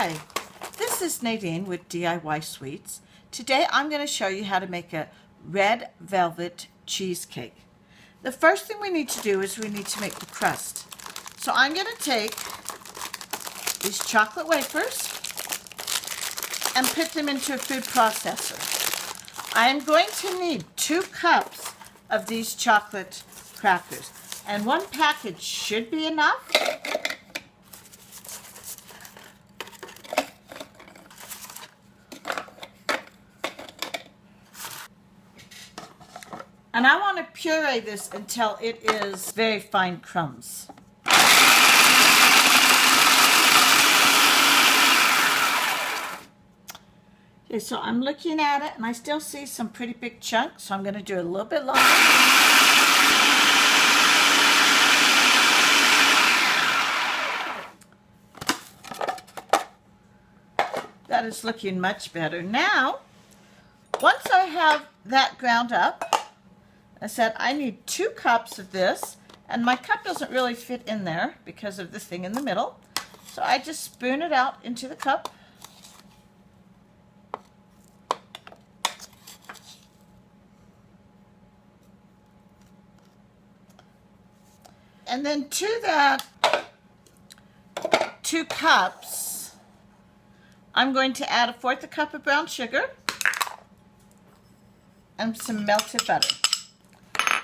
Hi, this is Nadine with DIY Sweets. Today I'm going to show you how to make a red velvet cheesecake. The first thing we need to do is we need to make the crust. So I'm going to take these chocolate wafers and put them into a food processor. I am going to need 2 cups of these chocolate crackers, and 1 package should be enough. And I want to puree this until it is very fine crumbs. Okay, so I'm looking at it and I still see some pretty big chunks, so I'm going to do it a little bit longer. That is looking much better. Now, once I have that ground up, I said I need 2 cups of this, and my cup doesn't really fit in there because of the thing in the middle. So I just spoon it out into the cup. And then to that 2 cups, I'm going to add 1/4 cup of brown sugar and some melted butter.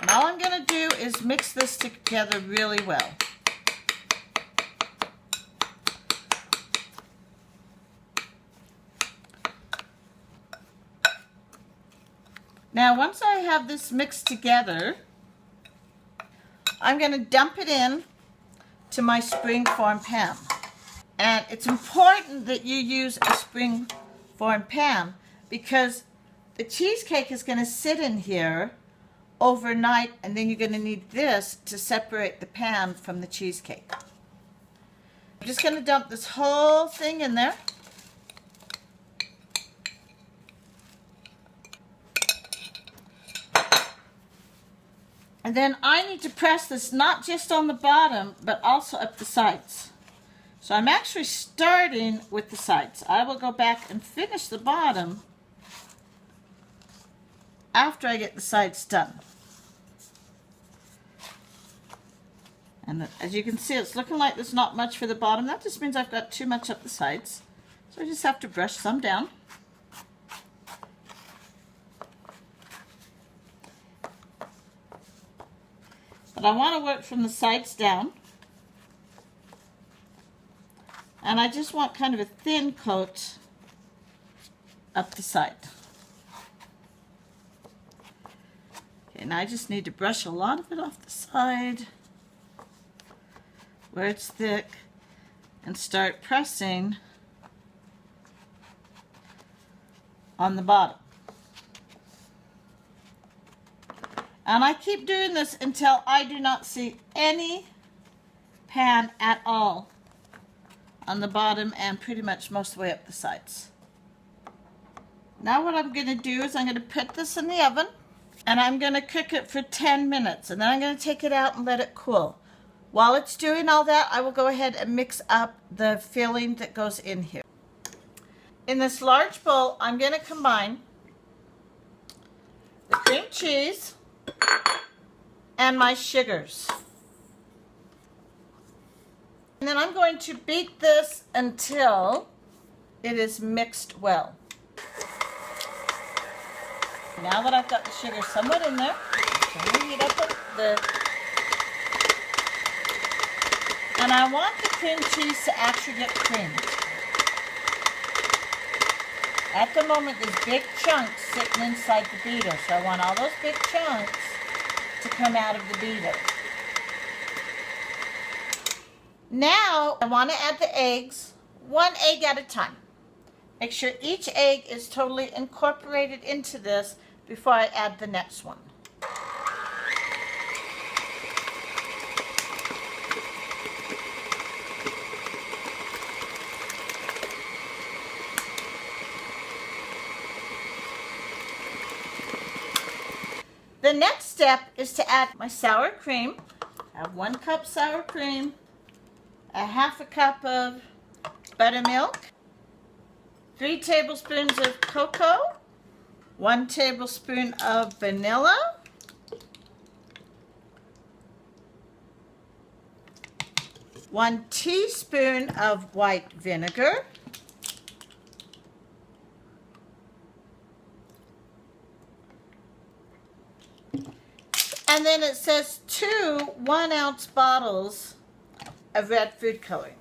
And all I'm going to do is mix this together really well. Now, once I have this mixed together, I'm going to dump it in to my spring-form pan. And it's important that you use a spring-form pan because the cheesecake is going to sit in here overnight, and then you're going to need this to separate the pan from the cheesecake. I'm just going to dump this whole thing in there. And then I need to press this not just on the bottom, but also up the sides. So I'm actually starting with the sides. I will go back and finish the bottom after I get the sides done. And as you can see, it's looking like there's not much for the bottom. That just means I've got too much up the sides. So I just have to brush some down. But I want to work from the sides down. And I just want kind of a thin coat up the side. Okay, now I just need to brush a lot of it off the side where it's thick and start pressing on the bottom. And I keep doing this until I do not see any pan at all on the bottom and pretty much most of the way up the sides. Now what I'm going to do is I'm going to put this in the oven and I'm going to cook it for 10 minutes, and then I'm going to take it out and let it cool. While it's doing all that, I will go ahead and mix up the filling that goes in here. In this large bowl, I'm going to combine the cream cheese and my sugars. And then I'm going to beat this until it is mixed well. Now that I've got the sugar somewhat in there, I'm going to heat up and I want the cream cheese to actually get creamed. At the moment, there's big chunks sitting inside the beater, so I want all those big chunks to come out of the beater. Now, I want to add the eggs, 1 egg at a time. Make sure each egg is totally incorporated into this before I add the next one. The next step is to add my sour cream. I have 1 cup sour cream, a 1/2 cup of buttermilk, 3 tablespoons of cocoa, 1 tablespoon of vanilla, 1 teaspoon of white vinegar, and then it says 2 1-ounce bottles of red food coloring.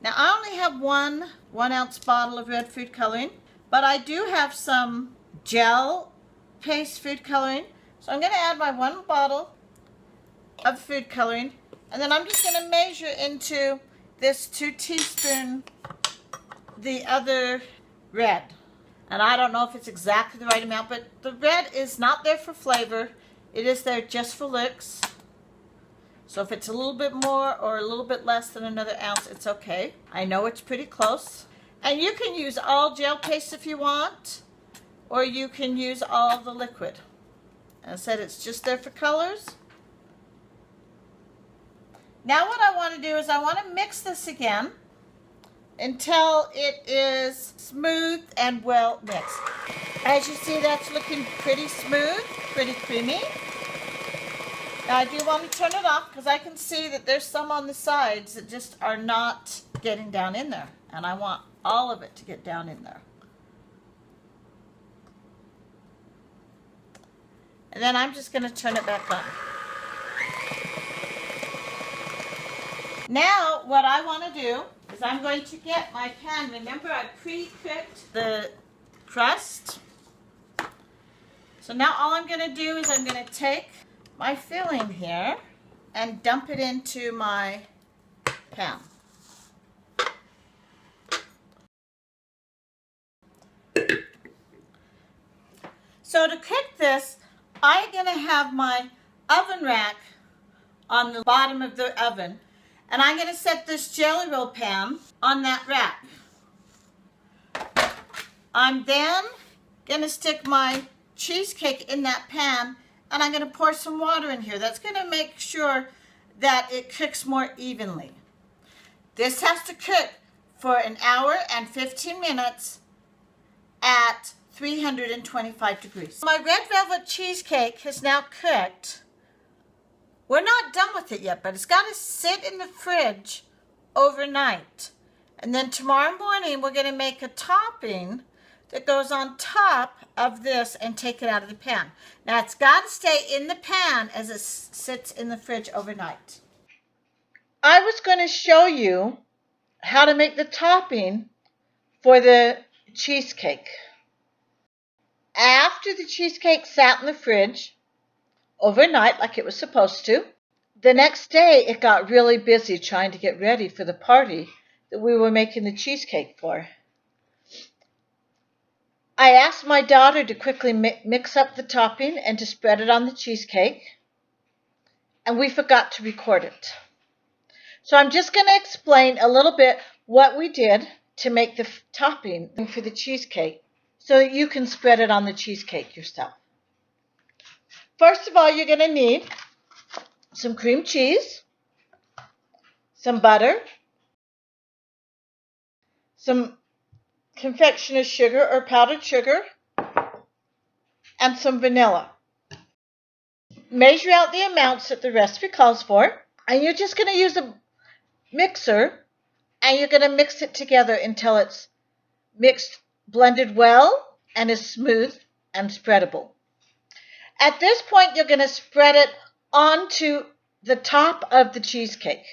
Now I only have 1 1-ounce bottle of red food coloring, but I do have some gel paste food coloring. So I'm going to add my 1 bottle of food coloring, and then I'm just going to measure into this 2 teaspoon the other red. And I don't know if it's exactly the right amount, but the red is not there for flavor. It is there just for looks. So if it's a little bit more or a little bit less than another ounce, it's okay. I know it's pretty close. And you can use all gel paste if you want, or you can use all the liquid. As I said, it's just there for colors. Now what I want to do is I want to mix this again until it is smooth and well mixed. As you see, that's looking pretty smooth, pretty creamy. Now I do want to turn it off because I can see that there's some on the sides that just are not getting down in there. And I want all of it to get down in there. And then I'm just going to turn it back on. Now what I want to do is I'm going to get my pan. Remember, I pre-cooked the crust. So now all I'm going to do is I'm going to take my filling here and dump it into my pan. So to cook this, I'm going to have my oven rack on the bottom of the oven, and I'm going to set this jelly roll pan on that rack. I'm then going to stick my cheesecake in that pan, and I'm going to pour some water in here. That's going to make sure that it cooks more evenly. This has to cook for 1 hour and 15 minutes at 325 degrees. My red velvet cheesecake has now cooked. We're not done with it yet, but it's got to sit in the fridge overnight. And then tomorrow morning, we're going to make a topping that goes on top of this and take it out of the pan. Now it's got to stay in the pan as it sits in the fridge overnight. I was going to show you how to make the topping for the cheesecake. After the cheesecake sat in the fridge overnight like it was supposed to, the next day it got really busy trying to get ready for the party that we were making the cheesecake for. I asked my daughter to quickly mix up the topping and to spread it on the cheesecake, and we forgot to record it. So I'm just going to explain a little bit what we did to make the topping for the cheesecake so that you can spread it on the cheesecake yourself. First of all, you're going to need some cream cheese, some butter, some confectioner's sugar or powdered sugar, and some vanilla. Measure out the amounts that the recipe calls for, and you're just going to use a mixer, and you're going to mix it together until it's mixed, blended well, and is smooth and spreadable. At this point, you're going to spread it onto the top of the cheesecake.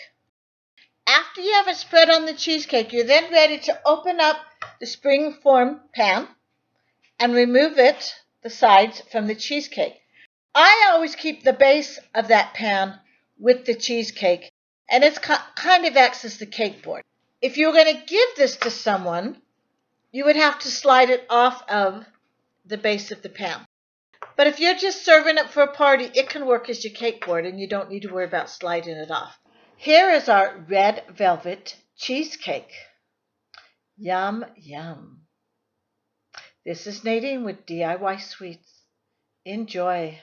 After you have it spread on the cheesecake, you're then ready to open up the spring-form pan and remove the sides from the cheesecake. I always keep the base of that pan with the cheesecake, and it's kind of acts as the cake board. If you were going to give this to someone, you would have to slide it off of the base of the pan. But if you're just serving it for a party, it can work as your cake board, and you don't need to worry about sliding it off. Here is our red velvet cheesecake. Yum, yum. This is Nadine with DIY Sweets. Enjoy.